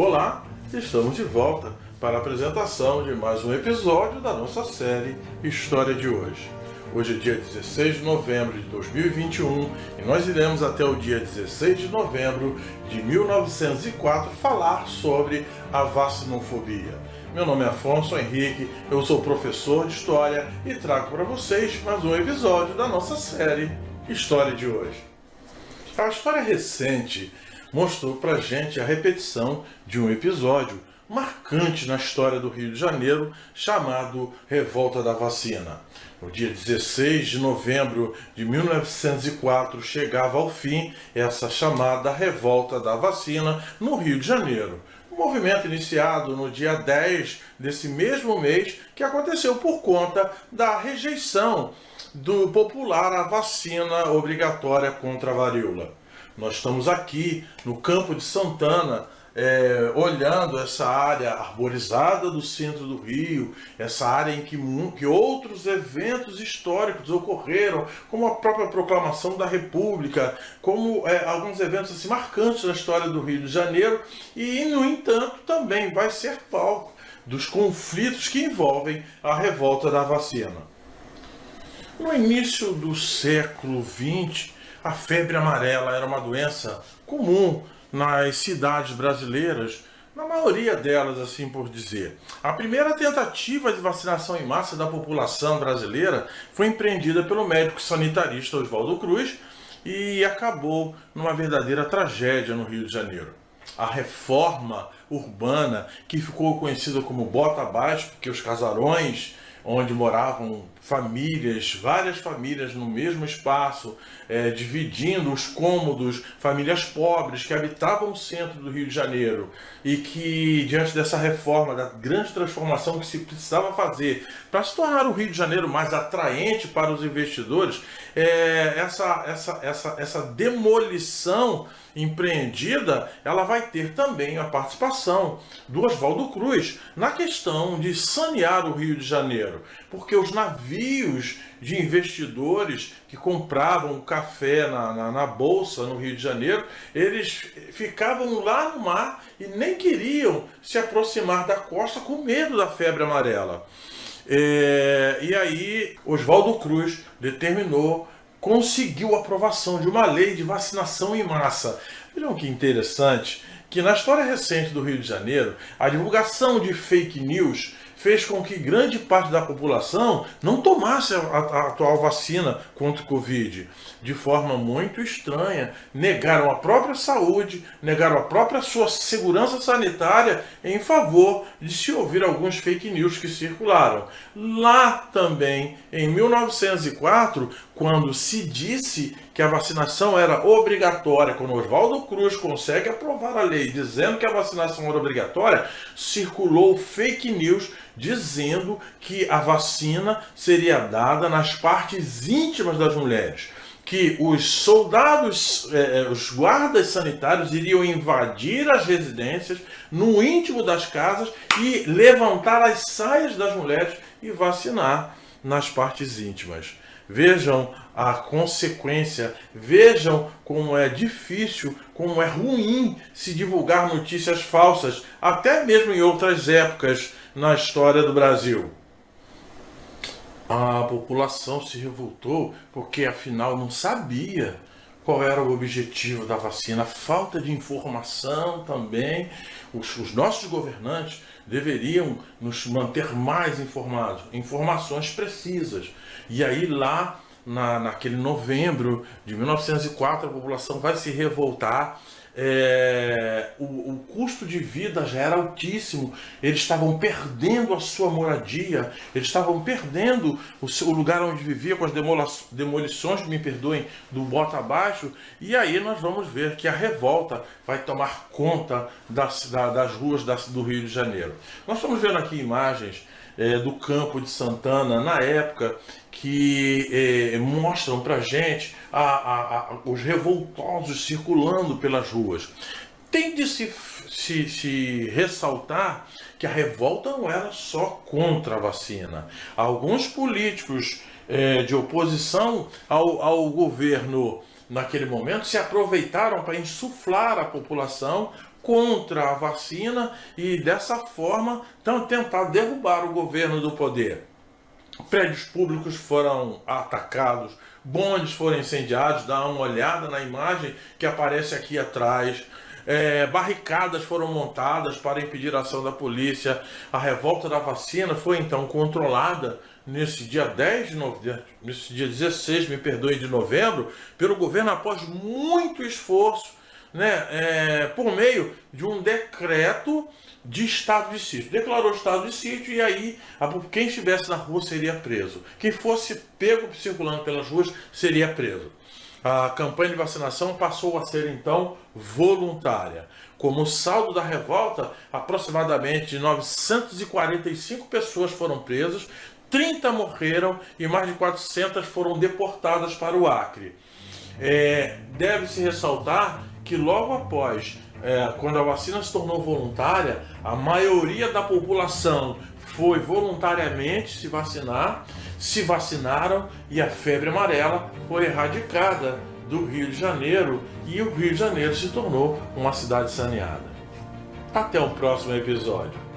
Olá, estamos de volta para a apresentação de mais um episódio da nossa série História de Hoje. Hoje é dia 16 de novembro de 2021 e nós iremos até o dia 16 de novembro de 1904 falar sobre a vacinofobia. Meu nome é Afonso Henrique, eu sou professor de História e trago para vocês mais um episódio da nossa série História de Hoje. A história recente mostrou pra gente a repetição de um episódio marcante na história do Rio de Janeiro, chamado Revolta da Vacina. No dia 16 de novembro de 1904, chegava ao fim essa chamada Revolta da Vacina no Rio de Janeiro. Um movimento iniciado no dia 10 desse mesmo mês, que aconteceu por conta da rejeição do popular à vacina obrigatória contra a varíola. Nós estamos aqui no Campo de Santana, olhando essa área arborizada do centro do Rio, essa área em que outros eventos históricos ocorreram, como a própria proclamação da República, como alguns eventos assim, marcantes na história do Rio de Janeiro, e, no entanto, também vai ser palco dos conflitos que envolvem a revolta da vacina. No início do século XX, a febre amarela era uma doença comum nas cidades brasileiras, na maioria delas, assim por dizer. A primeira tentativa de vacinação em massa da população brasileira foi empreendida pelo médico sanitarista Oswaldo Cruz e acabou numa verdadeira tragédia no Rio de Janeiro. A reforma urbana, que ficou conhecida como Bota Abaixo, porque os casarões onde moravam famílias, várias famílias no mesmo espaço, dividindo os cômodos, famílias pobres que habitavam o centro do Rio de Janeiro e que, diante dessa reforma, da grande transformação que se precisava fazer para se tornar o Rio de Janeiro mais atraente para os investidores, essa demolição empreendida, ela vai ter também a participação do Oswaldo Cruz na questão de sanear o Rio de Janeiro, porque os navios de investidores que compravam café na bolsa no Rio de Janeiro, eles ficavam lá no mar e nem queriam se aproximar da costa com medo da febre amarela. E aí Oswaldo Cruz conseguiu a aprovação de uma lei de vacinação em massa. Vejam que interessante que na história recente do Rio de Janeiro, a divulgação de fake news fez com que grande parte da população não tomasse a atual vacina contra o Covid. De forma muito estranha, negaram a própria saúde, negaram a própria sua segurança sanitária em favor de se ouvir alguns fake news que circularam. Lá também, em 1904, quando se disse que a vacinação era obrigatória, quando Oswaldo Cruz consegue aprovar a lei dizendo que a vacinação era obrigatória, circulou fake news dizendo que a vacina seria dada nas partes íntimas das mulheres, que os soldados, os guardas sanitários iriam invadir as residências no íntimo das casas e levantar as saias das mulheres e vacinar nas partes íntimas. Vejam a consequência, vejam como é difícil, como é ruim se divulgar notícias falsas, até mesmo em outras épocas na história do Brasil. A população se revoltou porque, afinal, não sabia qual era o objetivo da vacina. Falta de informação também. Os nossos governantes deveriam nos manter mais informados, informações precisas. E aí lá, naquele novembro de 1904, a população vai se revoltar. O custo de vida já era altíssimo, eles estavam perdendo a sua moradia, eles estavam perdendo o lugar onde vivia com as demolições, me perdoem, do Bota Abaixo, e aí nós vamos ver que a revolta vai tomar conta das ruas do Rio de Janeiro. Nós estamos vendo aqui imagens do Campo de Santana, na época, que mostram pra gente os revoltosos circulando pelas ruas. Tem de se ressaltar que a revolta não era só contra a vacina. Alguns políticos de oposição ao governo naquele momento se aproveitaram para insuflar a população contra a vacina e dessa forma tentar derrubar o governo do poder. Prédios públicos foram atacados, bondes foram incendiados, dá uma olhada na imagem que aparece aqui atrás. Barricadas foram montadas para impedir a ação da polícia. A revolta da vacina foi então controlada nesse dia 16, de novembro, pelo governo após muito esforço, por meio de um decreto de estado de sítio. Declarou estado de sítio e aí quem estivesse na rua seria preso. Quem fosse pego circulando pelas ruas seria preso. A campanha de vacinação passou a ser então voluntária. Como saldo da revolta, aproximadamente 945 pessoas foram presas, 30 morreram e mais de 400 foram deportadas para o Acre. Deve-se ressaltar que logo após, quando a vacina se tornou voluntária, a maioria da população foi voluntariamente se vacinar, se vacinaram e a febre amarela foi erradicada do Rio de Janeiro e o Rio de Janeiro se tornou uma cidade saneada. Até o próximo episódio.